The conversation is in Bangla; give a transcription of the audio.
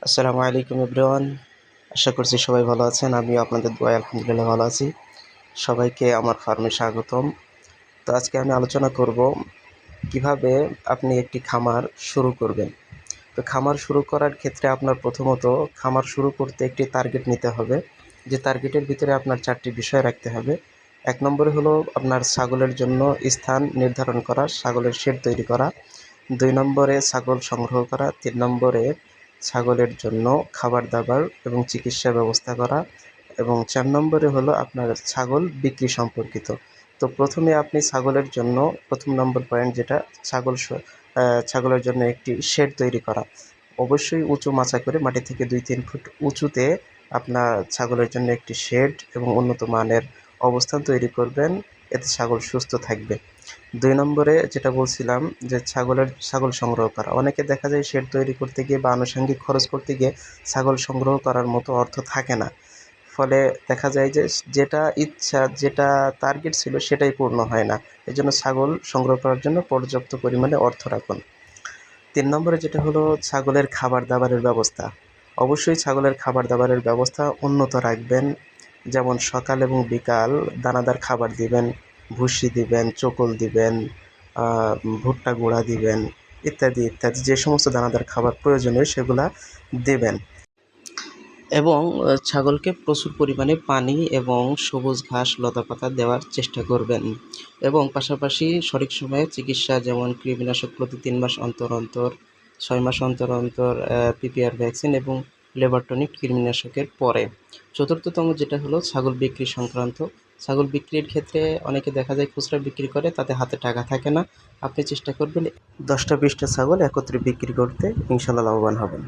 আসসালামু আলাইকুম এভরিওয়ান। আশা করছি সবাই ভালো আছেন। আমিও আপনাদের দোয়ায় আলহামদুলিল্লাহ ভালো আছি। সবাইকে আমার ফার্মে স্বাগতম। তো আজকে আমি আলোচনা করব কিভাবে আপনি একটি খামার শুরু করবেন। তো খামার শুরু করার ক্ষেত্রে আপনার প্রথমত খামার শুরু করতে একটি টার্গেট নিতে হবে। যে টার্গেটের ভিতরে আপনার 4টি বিষয় রাখতে হবে। 1 নম্বরে হলো আপনার ছাগলের জন্য স্থান নির্ধারণ করা, ছাগলের শেড তৈরি করা। 2 নম্বরে ছাগল সংগ্রহ করা। 3 নম্বরে ছাগলের জন্য খাবার-দাবার এবং চিকিৎসার ব্যবস্থা করা এবং 4 নম্বরে হলো আপনার ছাগল বিক্রি সম্পর্কিত। তো প্রথমে আপনি ছাগলের জন্য ১ম নম্বর পয়েন্ট যেটা ছাগলের জন্য একটি শেড তৈরি করা। অবশ্যই উঁচু মাচা করে মাটি থেকে ২-৩ ফুট উঁচুতে আপনার ছাগলের জন্য একটি শেড এবং উন্নত মানের অবস্থান তৈরি করবেন, এতে ছাগল সুস্থ থাকবে। ২ নম্বরে যেটা বলছিলাম যে ছাগল সংগ্রহ করা। অনেকে দেখা যায় শেড তৈরি করতে গিয়ে বা আনুষঙ্গিক খরচ করতে গিয়ে ছাগল সংগ্রহ করার মতো অর্থ থাকে না। ফলে দেখা যায় যে যেটা ইচ্ছা, যেটা টার্গেট ছিল সেটাই পূর্ণ হয় না। এজন্য ছাগল সংগ্রহ করার জন্য পর্যাপ্ত পরিমাণে অর্থ রাখুন। ৩ নম্বরে যেটা হলো ছাগলের খাবার-দাবারের ব্যবস্থা। অবশ্যই ছাগলের খাবার-দাবারের ব্যবস্থা উন্নত রাখবেন। যেমন সকাল এবং বিকাল দানাদার খাবার দিবেন, ভুসি দিবেন, চোকল দিবেন, আ ভুট্টা গুঁড়া দিবেন ইত্যাদি, ইত্যাদি। যে সমস্ত দানাদার খাবার প্রয়োজনীয় সেগুলা দেবেন এবং ছাগলকে প্রচুর পরিমাণে পানি এবং সবুজ ঘাস, লতাপাতা দেওয়ার চেষ্টা করবেন এবং পাশাপাশি সঠিক সময়ে চিকিৎসা যেমন কৃমিনাশক প্রতি ৩ মাস অন্তর, অন্তর, ৬ মাস অন্তর, অন্তর পিপিআর ভ্যাকসিন এবং লেবার টনিক কৃমিনাশকের পরে। চতুর্থতম যেটা হলো ছাগল বিক্রি সংক্রান্ত। ছাগল বিক্রির ক্ষেত্রে অনেকে দেখা যায় খুচরা বিক্রি করে, তাতে হাতে টাকা থাকে না। আপনি চেষ্টা করবেন ১০টা ২০টা ছাগল একত্রে বিক্রি করতে, ইনশাআল্লাহ লাভবান হবেন।